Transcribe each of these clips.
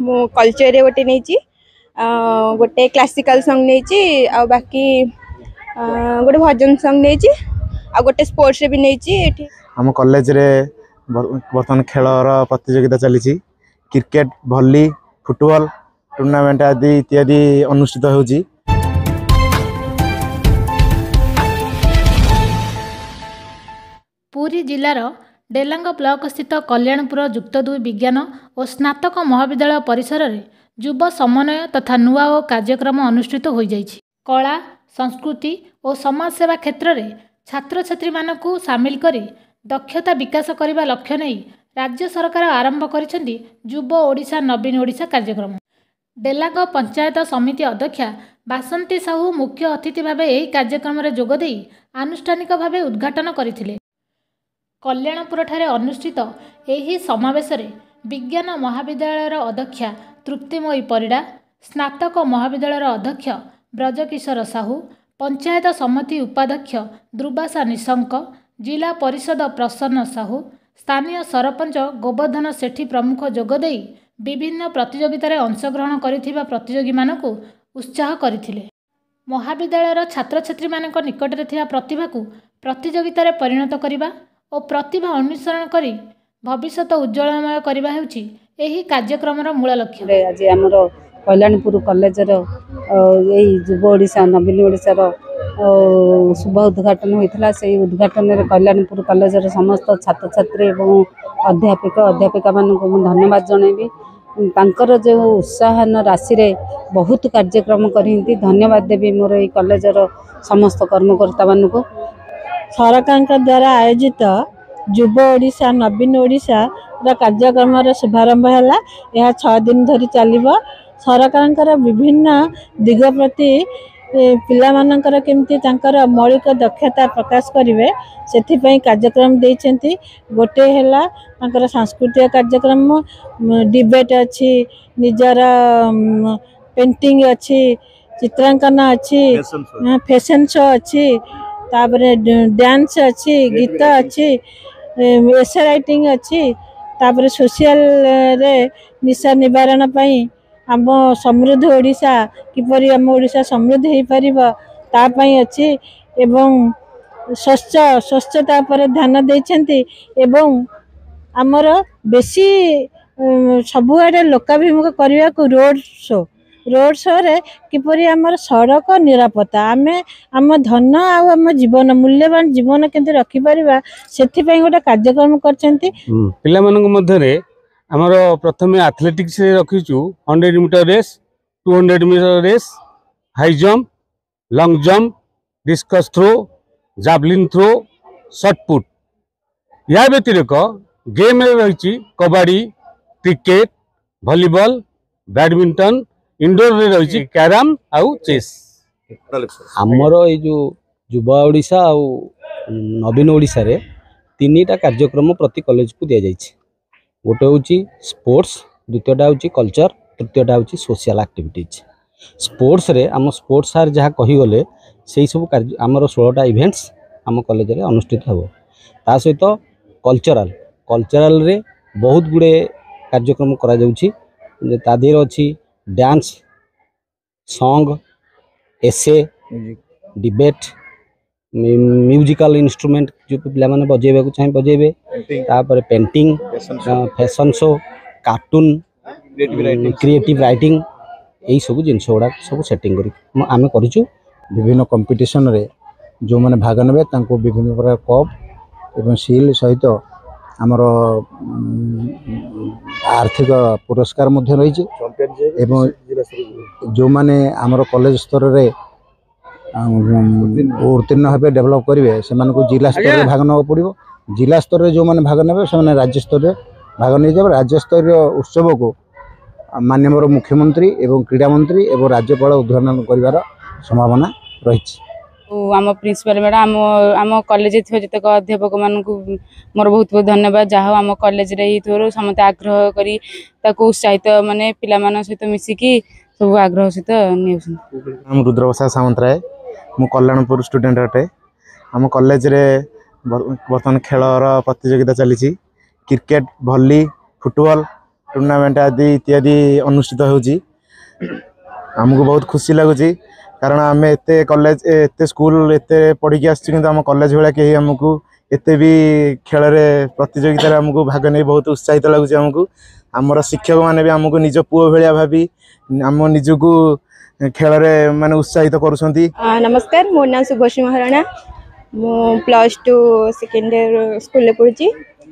मु कल्चर गोटे नहीं गोटे क्लासिकल सॉन्ग नहीं आ बाकी गोटे भजन सॉन्ग नहीं आ गोटे स्पोर्ट्स भी नहीं। आम कॉलेज रे बर्तमान खेलर प्रतियोगिता चली क्रिकेट भली फुटबॉल टूर्नामेंट आदि इत्यादि अनुष्ठित होउची। पुरी जिलार डेलांग ब्लॉक स्थित कल्याणपुर युक्त 2 विज्ञान और स्नातक महाविद्यालय परिसर में युवा समन्वय तथा नुआ और कार्यक्रम अनुष्ठित हो जाइछि। कला संस्कृति और समाजसेवा क्षेत्र में छात्र छात्री मानकु सामिल करी दक्षता विकास करने लक्ष्य नहीं राज्य सरकार आरंभ करिसेंती युवा ओडिशा नवीन ओडिशा कार्यक्रम। डेलांग पंचायत समिति अध्यक्षा बासंती साहू मुख्य अतिथि भाव यह कार्यक्रम में जोगदे आनुष्ठानिक भाव उद्घाटन करथिले। कल्याणपुर ठारे अनुष्ठित एही समावेश विज्ञान महाविद्यालयर अध्यक्षा तृप्तिमयी परिड़ा, स्नातक महाविद्यालयर अध्यक्ष ब्रजकिशोर साहू, पंचायत समिति उपाध्यक्ष दुर्वासा निशंक, जिला परिषद प्रसन्न साहू, स्थानीय सरपंच गोवर्धन सेठी प्रमुख जोगदे विभिन्न प्रतियोगितार अंशग्रहण करिथिबा प्रतियोगी मानकु उत्साह करथिले। महाविद्यालयर छात्र छात्री मानक निकटरे थिबा प्रतिभा को प्रतियोगितार परिणत करिबा और प्रतिभा अनुसरण करी भविष्य उज्जवलमय करबा हेउची एही कार्यक्रमर मूल लक्ष्य। आज आमर कल्याणपुर कॉलेजर युव ओडिशा नवीन ओडिशार शुभ उद्घाटन होता से उद्घाटन में कल्याणपुर कॉलेजर समस्त छात्र छात्री और अध्यापक अध्यापिका मानक धन्यवाद जनइबी। तांकर जो उत्साहन राशि रे बहुत कार्यक्रम करती धन्यवाद देवी मोर ये कॉलेजर समस्त कर्मकर्ता मानक। सरकार द्वारा आयोजित युव ओडिशा नवीन ओडिशा कार्यक्रम शुभारंभ है। यह 6 दिन धरी चलो। सरकार विभिन्न दिग प्रति पिला मानकर केमती तांकर मौलिक दक्षता प्रकाश करेंगे से कार्यक्रम देइछन्ति। गोटे है तांकर सांस्कृतिक कार्यक्रम डिबेट अच्छी निजर पेंटिंग अच्छी चित्रांकन अच्छी फैशन शो अच्छी तापरे डांस अच्छी गीत अच्छी एसे राइटिंग अच्छी तापरे सोशल रे निशा निवारण पाई आम समृद्ध ओडिशा किपरि आम ओडिशा समृद्ध हो पारिबो ता पई अच्छी एवं स्वच्छता पर ध्यान देइछन्ति एवं आमर बेसी सबुआडे लोकाभिमुख करने को रोड शो रे किपरि आमर सड़क निरापत्ता आमे आम धन आम जीवन मूल्यवान जीवन केंद्र रखि परिबा सेथि पई गोटे कार्यक्रम करछन्ति। पिला मानक मध्यरे आमर प्रथमे एथलेटिक्स रे रखिछु 100 metre race 200 metre race high jump long jump discus throw javelin throw shot put. या व्यतिरिक्त गेम रे रहिछि kabaddi cricket volleyball badminton indoor रे रही कैरम आउ चेस। आमर ये जो युव ओडिशा आउ नवीन ओडिशा रे 3टा कार्यक्रम प्रति कॉलेज को दि जाइए। गोटे हूँ स्पोर्ट्स, द्वितीयटा हूँ कल्चर, तृतीयटा हूँ सोशल एक्टिविटीज। स्पोर्ट्स रे आम स्पोर्ट्स सार जहाँ कहीगले से सब आमर 16टा इवेंट्स आम कॉलेज रे अनुष्ठित हो। ता सहित कल्चरल रे बहुत गुड़े कार्यक्रम करा जाउछि। ता देर अच्छी डांस सॉन्ग एसे डिबेट म्यूजिकल इंस्ट्रूमेंट जो पिला माने बजेबा को चाहे बजेबे तापर painting fashion show cartoon creative writing यही सब जिनस गुड़ा सब सेटिंग करी आमे करिछु। विभिन्न कंपटीशन रे जो माने भाग नेबे तांको विभिन्न प्रकार कप एवं सील सहित आमर आर्थिक पुरस्कार मध्य रही एवं जो माने आमर कॉलेज स्तर रे उत्तीर्ण भाव डेवलप करेंगे से जिला स्तर में भाग नवा पड़ो। जिला स्तर में जो मैंने भाग ने से राज्य स्तर में भाग नहीं जाए। राज्य स्तरीय उत्सव को माननीय मुख्यमंत्री एवं क्रीड़ा मंत्री एवं राज्यपाल उद्घाटन कर संभावना रही। आम प्रिंसिपल मैडम आम कॉलेज थी जितक अध्यापक मानक मोर बहुत बहुत धन्यवाद जहाँ आम कॉलेज रे थोर समस्त आग्रह करी उत्साहित माने पिला मान सहित मिसिकी सब आग्रह सहित नहीं। रुद्रप्रसाद सामंतराय मु कल्याणपुर स्टूडेंट अटे। आम कॉलेज रे बर्तमान खेलर प्रतियोगिता चली क्रिकेट भली फुटबॉल टूर्नामेंट आदि इत्यादि अनुष्ठित होउची हमको बहुत खुशी लगुच कारण आम एत कॉलेज एत स्कूल एत पढ़ी कि आम कॉलेज भाया कहीं आमको एत भी खेल प्रतियोगिता आमको भाग नहीं बहुत उत्साहित लगुच आमको आमर शिक्षक मैंने भी आमको निज पुओ भाया भाभी आम निजको खेल माने उत्साहित करुँच। नमस्कार मो ना शुभश्री महाराणा मु +2 सेकेंड ईयर स्कूल पढ़ुची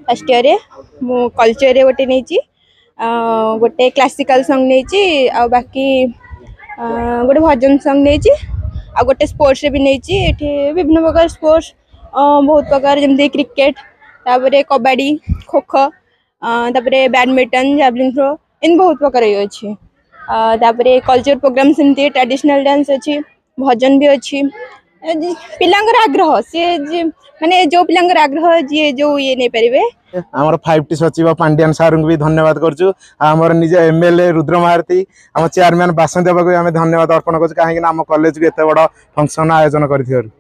फर्स्ट ईयर मु कल्चर रे गोटे नहीं गोटे क्लासिकल सॉन्ग नहीं आ बाकी गोटे भजन सॉन्ग नहीं आ गोटे स्पोर्ट्स रे भी नहीं विभिन्न प्रकार स्पोर्ट्स बहुत प्रकार जमती क्रिकेट तापरे कबड्डी खो खो तापरे बैडमिंटन जैवलिन थ्रो इन बहुत प्रकार ये अच्छी तापरे कल्चर प्रोग्राम सेमती ट्रेडिशनल डांस अच्छी भजन भी अच्छी पिलांगर आग्रह सी माने जो पिलांगर आग्रह जी जो ये नहीं पारे आमर 5T सचिव पांड्यान सार भी धन्यवाद करचु आमर निज एमएलए रुद्र महारती आम चेयरमैन बासंत बाबू आम धन्यवाद अर्पण कर कहीं आम कॉलेज को एत बड़ फंक्शन आयोजन कर।